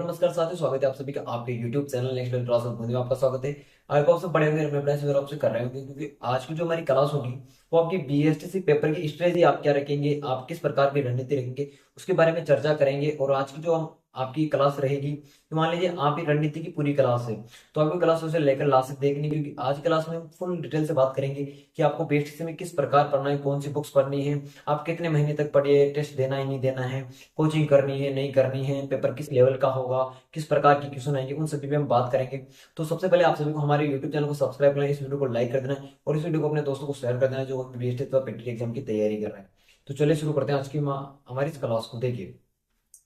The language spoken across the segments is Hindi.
नमस्कार साथियों, स्वागत है आप सभी का आपके YouTube channel next level class में आपका स्वागत है। आपको आपसे पढ़े होंगे अपने पढ़ाई से आपसे कर रहे होंगे, क्योंकि आज की जो हमारी क्लास होगी वो आपकी बीएसटीसी पेपर की स्ट्रेटजी आप क्या रखेंगे, आप किस प्रकार की रणनीति रखेंगे उसके बारे में चर्चा करेंगे। और आज की जो हम आपकी क्लास रहेगी, तो मान लीजिए आप ही रणनीति की पूरी क्लास है, तो आपको क्लास उसे लेकर लास्ट तक देखनी, क्योंकि आज की क्लास में हम फुल डिटेल से बात करेंगे कि आपको बीएसटीसी में किस प्रकार पढ़ना है, कौन सी बुक्स पढ़नी है, आप कितने महीने तक पढ़िए, टेस्ट देना है नहीं देना है, कोचिंग करनी है नहीं करनी है, पेपर किस लेवल का होगा, किस प्रकार की क्वेश्चन आएंगे, उन सभी पे हम बात करेंगे। तो सबसे पहले आप सभी को हमारे यूट्यूब चैनल को सब्सक्राइब करना है, इस वीडियो को लाइक कर देना है और इस वीडियो को अपने दोस्तों को शेयर कर देना है जो बीएसटी अथवा पीटी एग्जाम की तैयारी कर रहे हैं। तो चलिए शुरू करते हैं आज की हमारी इस क्लास को। देखिए,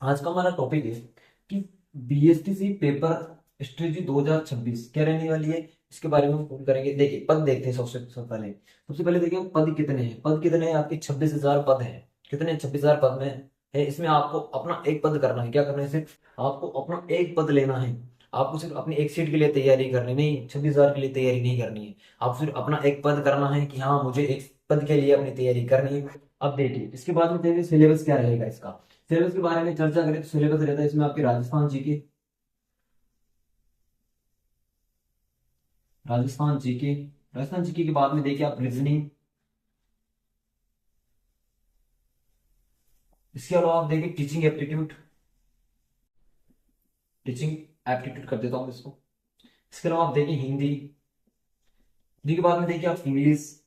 आज का हमारा टॉपिक है कि बीएसटीसी पेपर स्ट्रेटजी 2026 क्या रहने वाली है, इसके बारे में हम पूर्ण करेंगे। देखिए, पद देखते हैं सबसे पहले देखिए पद कितने हैं। पद कितने हैं आपके? 26,000 पद हैं। कितने? 26,000 पद में है। इसमें आपको अपना एक पद करना है। क्या करना है? सिर्फ आपको अपना एक पद लेना है। आपको सिर्फ अपनी एक सीट के लिए तैयारी करनी, नहीं 26,000 के लिए तैयारी नहीं करनी है। आप सिर्फ अपना एक पद करना है कि हाँ मुझे एक पद के लिए अपनी तैयारी करनी है। अब देखिए, इसके बाद में देखिए सिलेबस क्या रहेगा इसका। सिलेबस के बारे में चर्चा करें तो सिलेबस रहता है इसमें आपके राजस्थान जीके के बाद में देखिए आप रीजनिंग। इसके अलावा आप देखिए टीचिंग एप्टीट्यूड कर देता हूँ इसको। इसके अलावा आप देखिए हिंदी। हिंदी के बाद में देखिए आप इंग्लिश।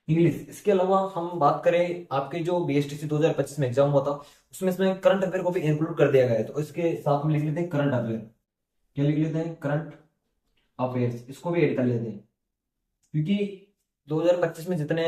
इसके अलावा हम बात करें आपके जो बीएसटीसी 2025 में एग्जाम हुआ था, उसमें इसमें करंट अफेयर को भी इंक्लूड कर दिया गया है। तो इसके साथ में लिख लेते हैं करंट अफेयर। क्या लिख लेते हैं? Current affairs. इसको भी ऐड कर लेते हैं, क्योंकि 2025 में जितने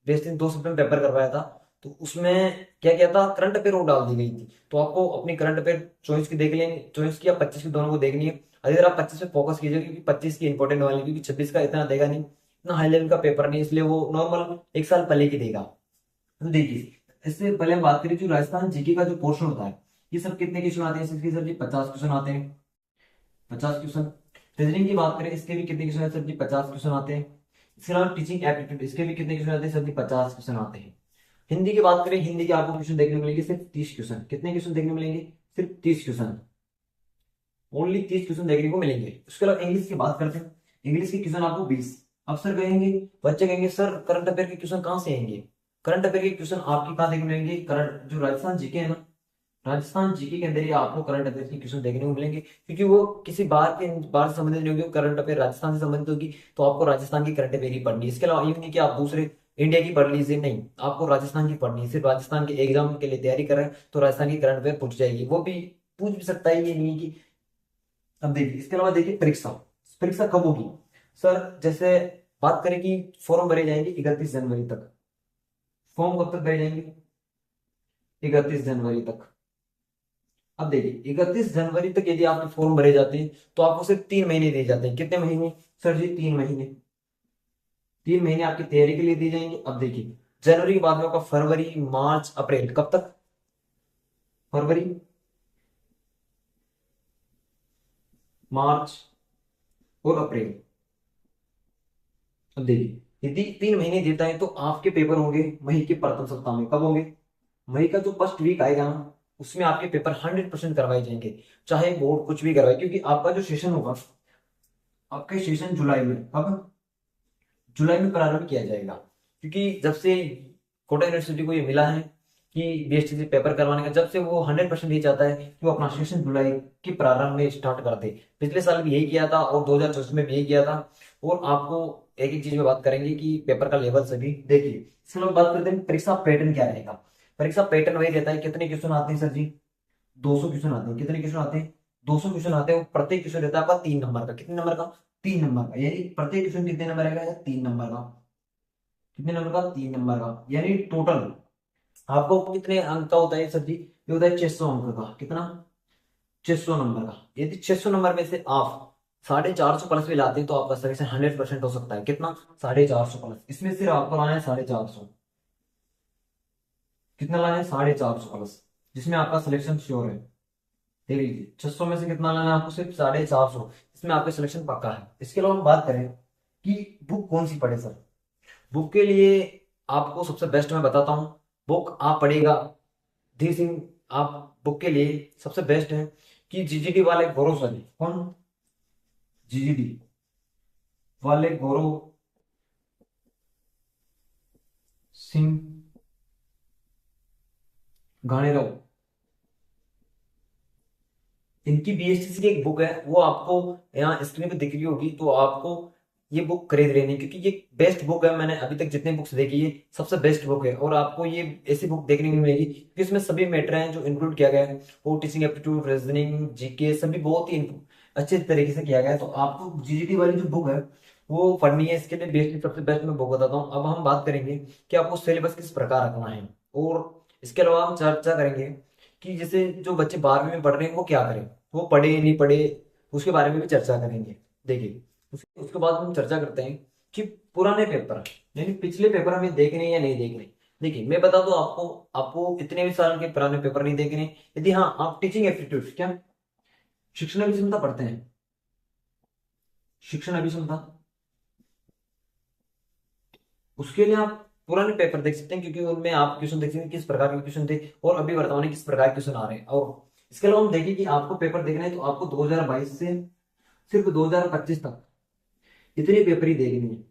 बेस्ट इन 2 सप्ताह में पेपर करवाया था, तो उसमें क्या क्या था, करंट अफेयर वो डाल दी गई थी। तो आपको अपनी करंट अफेयर चॉइस की देख लेंगे, चॉइस की या 25 की, दोनों को देखनी है। अगर आप 25 पे फोकस कीजिए, क्योंकि 25 की इंपॉर्टेंट वाली, क्योंकि 26 का इतना देगा नहीं, इतना हाई लेवल का पेपर नहीं, इसलिए वो नॉर्मल एक साल पहले की देगा। तो देखिए, इससे पहले हम बात करें जो राजस्थान जीके का जो पोर्शन होता है, ये सब कितने क्वेश्चन आते हैं? इसके सर जी 50 क्वेश्चन आते हैं। 50 क्वेश्चन। रीजनिंग की बात करें, इसके भी कितने क्वेश्चन आते हैं सर जी? 50 क्वेश्चन आते हैं। इसके अलावा टीचिंग एप्टीट्यूड, इसके भी कितने क्वेश्चन आते हैं सर जी? 50 क्वेश्चन आते हैं। हिंदी की बात करें, हिंदी के आपको क्वेश्चन देखने को मिलेंगे सिर्फ 30 क्वेश्चन। कितने क्वेश्चन देखने को मिलेंगे? सिर्फ 30 क्वेश्चन। ओनली 30 क्वेश्चन देखने को मिलेंगे। उसके अलावा इंग्लिश की बात करते हैं, इंग्लिश के क्वेश्चन आपको 20। अब सर कहेंगे, बच्चे कहेंगे सर करंट अफेयर के क्वेश्चन कहाँ से आएंगे? करंट अफेयर के क्वेश्चन आपकी कहाँ देखने को मिलेंगे? करंट जो राजस्थान जीके है ना, राजस्थान जीके के अंदर ही आपको करंट अफेयर के क्वेश्चन देखने को मिलेंगे, क्योंकि वो किसी बार से संबंधित नहीं होगी, करंट अफेयर राजस्थान से संबंधित होगी, तो आपको राजस्थान की करंट अफेयर ही पढ़नी है। इसके अलावा ये नहीं कि आप दूसरे इंडिया की पढ़ लीजिए, नहीं, आपको राजस्थान की पढ़नी है। सिर्फ राजस्थान के एग्जाम के लिए तैयारी कर रहे हैं तो राजस्थान की करंट अफेयर पूछ जाएगी, वो भी पूछ भी सकता है, ये नहीं है कि। अब देखिए, इसके अलावा देखिए परीक्षा। परीक्षा कब होगी सर? जैसे बात करें कि फॉर्म भरे जाएंगे 31 जनवरी तक। फॉर्म कब तक भरे जाएंगे? 31 जनवरी तक। अब देखिए, 31 जनवरी तक यदि आपके फॉर्म भरे जाते हैं तो आपको सिर्फ 3 महीने दिए जाते हैं। कितने महीने सर जी? 3 महीने। 3 महीने आपकी तैयारी के लिए दिए जाएंगे। अब देखिए, जनवरी के बाद में आपका फरवरी, मार्च, अप्रैल, कब तक? फरवरी, मार्च और अप्रैल। अब देखिए, यदि 3 महीने देता है तो आपके पेपर होंगे मई के प्रथम सप्ताह में। कब होंगे? मई का जो फर्स्ट वीक आएगा ना, उसमें आपके पेपर 100% करवाए जाएंगे, चाहे बोर्ड कुछ भी करवाए, क्योंकि आपका जो सेशन होगा, आपका सेशन जुलाई में, कब? जुलाई में प्रारंभ किया जाएगा। क्योंकि जब से कोटा यूनिवर्सिटी को ये मिला है कि बीएसटीसी पेपर करवाने का, जब से वो 100% ये चाहता है कि वो अपना सेशन जुलाई के प्रारंभ में स्टार्ट कर दे। पिछले साल भी यही किया था और 2024 में भी यही किया था। और आपको एक एक चीज में बात करेंगे कि पेपर का लेवल सभी देखिए। इसके बाद बात करते हैं परीक्षा पैटर्न क्या रहेगा। परीक्षा पैटर्न वही रहता है। कितने क्वेश्चन आते हैं सर जी? 200 क्वेश्चन आते हैं। कितने क्वेश्चन आते हैं? 200 क्वेश्चन आते हैं। और प्रत्येक क्वेश्चन रहता है आपका 3 नंबर का। कितने नंबर का? 3 नंबर का। यानी प्रत्येक क्वेश्चन कितने नंबर का? 3 नंबर का। कितने नंबर का? 3 नंबर का। यानी टोटल आपको कितने अंक का होता है सर जी? ये होता है 600 अंक का। कितना? 600 नंबर का। यदि 600 नंबर में से आप 450 प्लस भी लाते हैं तो आपका सिलेक्शन 100% हो सकता है। कितना? 450 प्लस। इसमें सिर्फ आपको लाना है 450। कितना लाना है? 450 प्लस, जिसमें आपका सिलेक्शन श्योर है। देख लीजिए, 600 में से कितना लाना है आपको? सिर्फ 450। इसमें आपका सिलेक्शन पक्का है। इसके अलावा हम बात करें कि बुक कौन सी पढ़े सर। बुक के लिए आपको सबसे बेस्ट मैं बताता हूं, बुक आप पढ़ेगा धीर सिंह आप बुक के लिए सबसे बेस्ट है कि जीजीडी वाले गौरव सर, कौन, जीजीडी वाले गौरव सिंह घाणेराव, इनकी बीएसटीसी की एक बुक है, वो आपको यहाँ स्क्रीन पे दिख रही होगी, तो आपको ये बुक खरीद लेनी है, क्योंकि ये बेस्ट बुक है। मैंने अभी तक जितने बुक्स देखी है सबसे बेस्ट बुक है, और आपको ये ऐसी बुक देखने को मिलेगी क्योंकि इसमें सभी मैटर हैं जो इंक्लूड किया गया है, वो टीचिंग एप्टीट्यूड, रीजनिंग, जीके सभी बहुत ही अच्छे तरीके से किया गया है। तो आपको जीजीटी वाली जो बुक है वो पढ़नी है, इसके लिए बेस्ट सबसे बेस्ट मैं बुक बताता हूँ। अब हम बात करेंगे कि आपको सिलेबस किस प्रकार रखना है, और इसके अलावा हम चर्चा करेंगे कि जैसे जो बच्चे 12वीं में पढ़ रहे हैं वो क्या करें, वो पढ़े नहीं पढ़े, उसके बारे में भी चर्चा करेंगे। देखिए उसके बाद हम चर्चा करते हैं कि पुराने पेपर यानी पिछले पेपर हमें देखने या नहीं देखने। देखिए मैं बता दूं आपको, आपको इतने भी साल के पुराने पेपर नहीं देखने। यदि हाँ आप टीचिंग एप्टीट्यूड क्या शिक्षण अभिक्षमता पढ़ते हैं, शिक्षण अभिक्षमता, उसके लिए आप पुराने पेपर देख सकते हैं, क्योंकि उनमें आप क्वेश्चन देख सकते हैं किस प्रकार के क्वेश्चन थे और अभी वर्तमान में किस प्रकार के क्वेश्चन आ रहे हैं। और इसके अलावा हम देखें कि आपको पेपर देखना है तो आपको 2022 से सिर्फ 2025 तक इतने पेपर ही देखने हैं।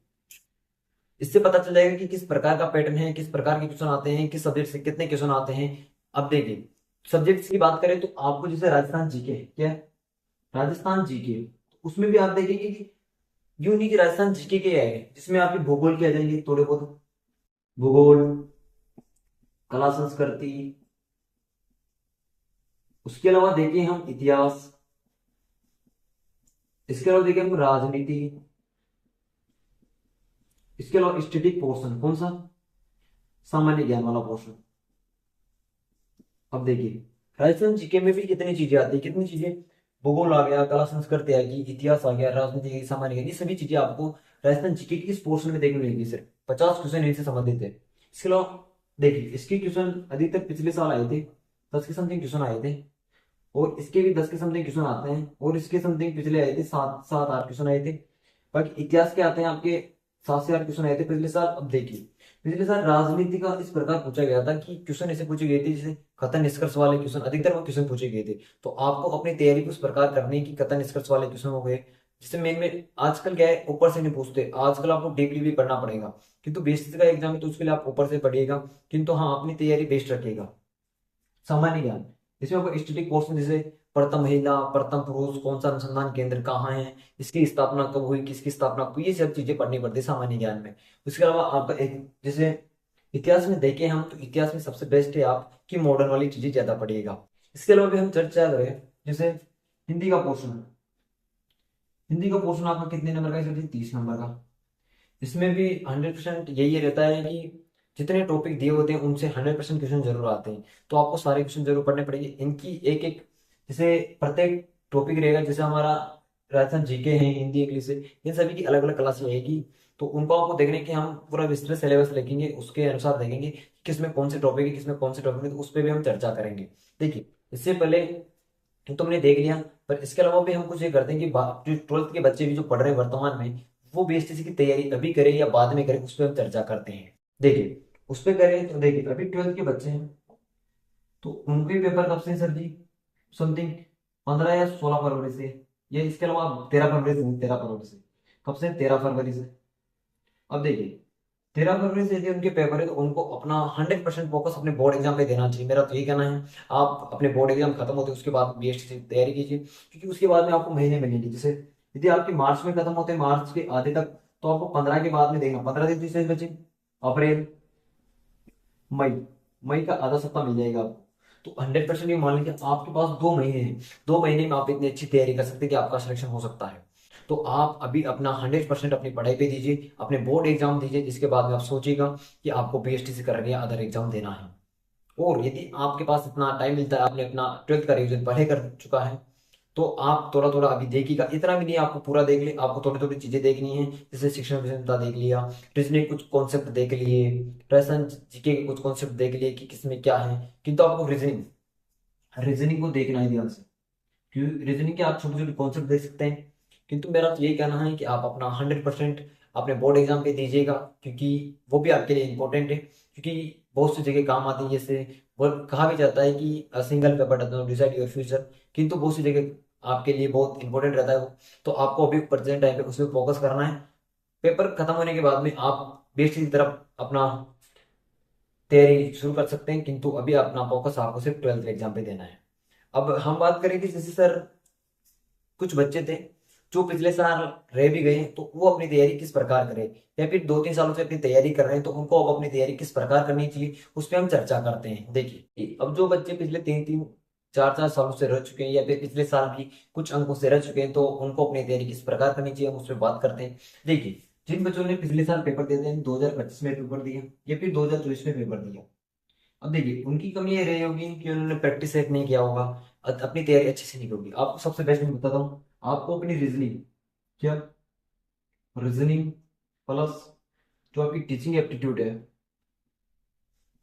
इससे पता चल जाएगा कि किस प्रकार का पैटर्न है, किस प्रकार के क्वेश्चन आते हैं, किस सब्जेक्ट से कितने क्वेश्चन आते हैं। अब देखिए सब्जेक्ट्स की बात करें तो आपको जैसे राजस्थान जीके है, क्या है? राजस्थान जीके, उसमें भी आप देखेंगे कि यूं नहीं कि राजस्थान जीके के है, जिसमें आपके भूगोल के आ जाएंगे थोड़े बहुत, भूगोल, कला संस्कृति, उसके अलावा देखिए हम इतिहास, इसके अलावा देखिए हम राजनीति, इसके अलावा स्टैटिक पोर्शन, कौन सा, सामान्य ज्ञान वाला पोर्शन। अब देखिए राजस्थान जीके में भी कितनी चीजें आती है, कितनी चीजें, भूगोल आ गया, कला संस्कृति आ गई, इतिहास आ गया, राजनीति आ गई, सामान्य ज्ञान, ये सभी चीजें आपको राजस्थान जीके की इस पोर्शन में देखने मिलेगी। सिर्फ 50 क्वेश्चन इनसे संबंधित है। इसके अलावा देखिए इसके क्वेश्चन अधिकतर पिछले साल आए थे, 10 के समथिंग क्वेश्चन आए थे, और इसके भी 10 के समथिंग क्वेश्चन आते हैं, और इसके समथिंग पिछले आए थे 7 8 क्वेश्चन आए थे। बाकी इतिहास के आते हैं आपके 7 से 8 क्वेश्चन आए थे पिछले साल। अब देखिए पिछले साल राजनीति का इस प्रकार पूछा गया था कि क्वेश्चन ऐसे पूछे गए थे जैसे कथन निष्कर्ष वाले क्वेश्चन, अधिकतर वो क्वेश्चन पूछे गए थे। तो आपको अपनी तैयारी को इस प्रकार करनी है कि कथन निष्कर्ष वाले क्वेश्चन हो गए, जिससे मेन में आजकल क्या है ऊपर से नहीं पूछते, आजकल आपको डीपली भी पढ़ना पड़ेगा, किंतु बेसिक का एग्जाम है तो उसके लिए आप ऊपर से पढ़िएगा, किंतु हाँ अपनी तैयारी बेस्ट रखिएगा। सामान्य ज्ञान, इसमें आपको स्टैटिक पोर्शन जैसे प्रथम महिला, प्रथम पुरुष, कौन सा अनुसंधान केंद्र कहाँ है, इसकी स्थापना कब हुई, किसकी स्थापना कब, ये सब चीजें पढ़नी पड़ती है सामान्य ज्ञान में। उसके अलावा आपका एक जैसे इतिहास में देखें हम तो इतिहास में सबसे बेस्ट है आपकी मॉडर्न वाली चीजें ज्यादा पढ़िएगा। इसके अलावा भी हम चर्चा करें जैसे हिंदी का पोर्शन, हिंदी का पोर्शन आपका कितने नंबर का है? 30 नंबर का। इसमें भी 100% यही रहता है कि जितने टॉपिक दिए होते हैं उनसे 100% क्वेश्चन जरूर आते हैं, तो आपको सारे क्वेश्चन जरूर पढ़ने पड़ेंगे। इनकी एक एक जैसे प्रत्येक टॉपिक रहेगा, जैसे हमारा राजस्थान जीके है, हिंदी, इंग्लिश है, इन सभी की अलग अलग क्लास रहेगी। तो उनको आपको देखने की हम पूरा विस्तृत सिलेबस लिखेंगे, उसके अनुसार देखेंगे किसमें कौन से टॉपिक है, किसमें कौन से टॉपिक है, तो उस पर भी हम चर्चा करेंगे। देखिए इससे पहले तो तुमने देख लिया, पर इसके अलावा भी हम कुछ ये करते हैं कि जो 12th के बच्चे भी जो पढ़ रहे हैं वर्तमान में, वो बीएसटीसी की तैयारी अभी करें या बाद में करें, उस पर हम चर्चा करते हैं। देखिए उस पर करें तो देखिए अभी 12th के बच्चे हैं तो उनके पेपर कब से हैं सर जी? समथिंग 15 या 16 फरवरी से, या इसके अलावा 13 फरवरी से, 13 फरवरी से। कब से? 13 फरवरी से। अब देखिए 13 फरवरी से यदि उनके पेपर है तो उनको अपना 100% फोकस अपने बोर्ड एग्जाम पे देना चाहिए। मेरा तो यही कहना है, आप अपने बोर्ड एग्जाम खत्म होते हैं उसके बाद बीएसटी की तैयारी कीजिए, क्योंकि उसके बाद में आपको महीने मिलेंगे। जैसे यदि आपके मार्च में खत्म होते हैं, मार्च के आधे तक, तो आपको 15 के बाद में देना, 15 दिन तीसरे बचे, अप्रैल, मई, मई का आधा सप्ताह मिल जाएगा आपको। तो 100% ये मान लीजिए आपके पास 2 महीने हैं, 2 महीने में आप इतनी अच्छी तैयारी कर सकते हैं कि आपका सिलेक्शन हो सकता है। तो आप अभी अपना 100% अपनी पढ़ाई पे दीजिए, अपने बोर्ड एग्जाम दीजिए, जिसके बाद में आप सोचिएगा कि आपको पीएचडी से करके अदर एग्जाम देना है। और यदि आपके पास इतना टाइम मिलता है, आपने अपना 12th का रिविजन पढ़े कर चुका है, तो आप थोड़ा थोड़ा अभी देखिएगा, इतना भी नहीं आपको पूरा देख ले, आपको थोड़ी थोड़ी चीजें देखनी है। जैसे शिक्षण विषमता देख लिया, रीजनिंग कुछ कॉन्सेप्ट देख लिए, राजस्थान जीके के कुछ कॉन्सेप्ट देख लिए कि किसमें क्या है, किंतु आपको रीजनिंग रीजनिंग को देखना है ध्यान से, क्योंकि रीजनिंग के आप छोटे छोटे कॉन्सेप्ट देख सकते हैं, किंतु मेरा तो यही कहना है कि आप अपना 100% अपने बोर्ड एग्जाम पे दीजिएगा, क्योंकि वो भी आपके लिए इम्पोर्टेंट है, क्योंकि बहुत सी जगह काम आती है। जैसे वो कहा भी जाता है कि single paper does not decide your future, किंतु बहुत सी जगह आपके लिए बहुत इंपॉर्टेंट रहता है वो। तो आपको अभी प्रेजेंट टाइम पे उस पर फोकस करना है। पेपर खत्म होने के बाद में आप बेस्ट की तरफ अपना तैयारी शुरू कर सकते हैं, किंतु अभी अपना फोकस आपको सिर्फ 12th एग्जाम पे देना है। अब हम बात करें कि जैसे सर कुछ बच्चे थे जो पिछले साल रह भी गए, तो वो अपनी तैयारी किस प्रकार करें, या फिर 2-3 सालों से अपनी तैयारी कर रहे हैं तो उनको अब अपनी तैयारी किस प्रकार करनी चाहिए, उस पर हम चर्चा करते हैं। देखिए, अब जो बच्चे पिछले 3-3, 4-4 सालों से रह चुके हैं, या फिर पिछले साल भी कुछ अंकों से रह चुके हैं, तो उनको अपनी तैयारी किस प्रकार करनी चाहिए, हम उस पर बात करते हैं। देखिए, जिन बच्चों ने पिछले साल पेपर दिए थे, 2025 में पेपर दिया या फिर 2024 में पेपर दिया, अब देखिए उनकी कमी ये रही होगी कि उन्होंने प्रैक्टिस एक नहीं किया होगा, अपनी तैयारी अच्छे से नहीं होगी। आपको सबसे बेस्ट मैं बताता हूँ, आपको अपनी रीजनिंग, क्या रीजनिंग प्लस जो आपकी टीचिंग एप्टीट्यूड है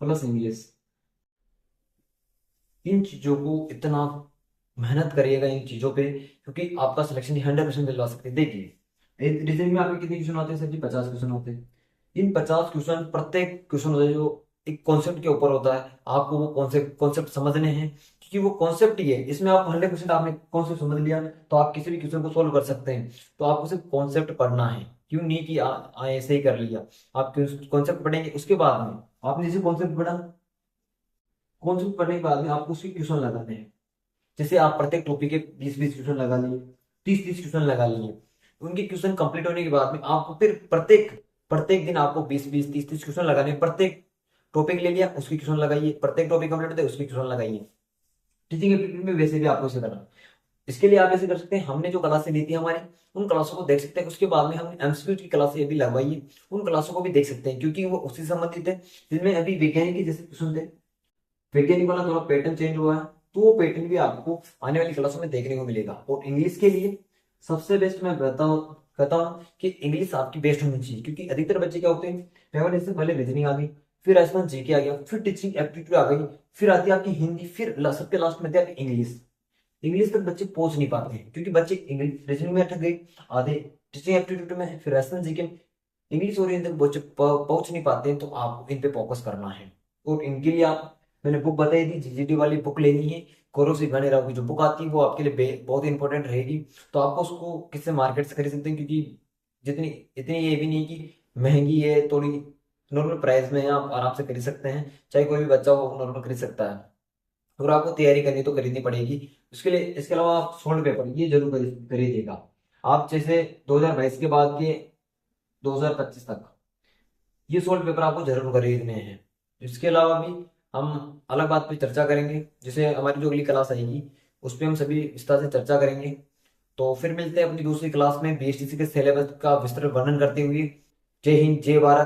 प्लस इंग्लिश, इन चीजों को इतना मेहनत करिएगा इन चीजों पे, क्योंकि आपका सिलेक्शन 100% दिलवा सकते हैं। देखिए, रीजनिंग में आपके कितने क्वेश्चन आते हैं सर जी? 50 क्वेश्चन होते हैं। इन 50 क्वेश्चन, प्रत्येक क्वेश्चन होता है जो एक कॉन्सेप्ट के ऊपर होता है। आपको वो कॉन्सेप्ट कॉन्सेप्ट समझने हैं, क्योंकि वो कॉन्सेप्ट ही है। इसमें आप 100% आपने कॉन्सेप्ट समझ लिया तो आप किसी भी क्वेश्चन को सोल्व कर सकते हैं। तो आपको सिर्फ कॉन्सेप्ट पढ़ना है, क्यों नहीं कि ऐसे ही कर लिया। आप कॉन्सेप्ट पढ़ेंगे, उसके बाद में आपने जैसे कॉन्सेप्ट पढ़ा, कॉन्सेप्ट पढ़ने के बाद में आपको उसके क्वेश्चन लगाने हैं। जैसे आप प्रत्येक टॉपिक के 20-20 क्वेश्चन लगा लिए, 30-30 क्वेश्चन लगा लिए, उनके क्वेश्चन कंप्लीट होने के बाद में आपको फिर प्रत्येक प्रत्येक दिन आपको 20-20, 30-30 क्वेश्चन लगाने हैं। प्रत्येक टॉपिक ले लिया, उसके क्वेश्चन लगाइए, प्रत्येक टॉपिक कंप्लीट होते उसके क्वेश्चन लगाइए। टीचिंग एप्टीट्यूड में वैसे भी आपको इसे करना। इसके लिए आप ऐसे कर सकते हैं, हमने जो क्लासें ली थी हमारी, उन क्लासों को देख सकते हैं। उसके बाद में हमने एमसीक्यू की क्लासें अभी लगवाई है, उन क्लासों को भी देख सकते हैं, क्योंकि वो उसी से संबंधित है। जिनमें अभी वैज्ञानिक के जैसे क्वेश्चन थे, वैज्ञानिक वाला थोड़ा पैटर्न चेंज हुआ है, तो वो पैटर्न भी आपको आने वाली क्लासों में देखने को मिलेगा। और इंग्लिश के लिए सबसे बेस्ट मैं कहता हूँ कि इंग्लिश आपकी बेस्ट होनी चाहिए, क्योंकि अधिकतर बच्चे क्या होते हैं, पेपर से पहले रीजनिंग आ गई, फिर राजस्थान जीके आ गया, फिर टीचिंग एप्टीट्यूड आ गई, फिर आती है आपकी हिंदी, फिर सबके लास्ट में आती है आपकी इंग्लिश। इंग्लिश तक बच्चे पहुंच नहीं पाते हैं, क्योंकि बच्चे इंग्लिश रीजनिंग में अटक गए, आधे टीचिंग एप्टीट्यूड में है, फिर राजस्थान जीके में। इंग्लिश और हिंदी तक बच्चे पहुंच नहीं पाते हैं, तो आपको इन पे फोकस करना है। और इनके लिए आप, मैंने बुक बताई थी, जीजीटी वाली बुक लेनी है। गौरव सिंह घानीराव की जो बुक आती है वो आपके लिए बहुत इंपॉर्टेंट रहेगी। तो आपको उसको किससे मार्केट से खरीद सकते हैं, क्योंकि जितनी इतनी ये भी नहीं कि महंगी है, थोड़ी नॉर्मल प्राइस में आप आराम से खरीद सकते हैं। चाहे कोई भी बच्चा हो नॉर्मल खरीद सकता है। अगर आपको तैयारी करनी तो खरीदनी पड़ेगी। उसके लिए, इसके अलावा आप सोल्ड पेपर ये जरूर खरीदिएगा। आप जैसे 2022 के बाद के 2025 तक ये सोल्ड पेपर आपको जरूर खरीदने हैं। इसके अलावा भी हम अलग बात पे चर्चा करेंगे, जैसे हमारी जो अगली क्लास आएगी उस पर हम सभी विस्तार से चर्चा करेंगे। तो फिर मिलते हैं अपनी दूसरी क्लास में बीएसटीसी के सिलेबस का विस्तृत वर्णन करते हुए। जय हिंद, जय भारत।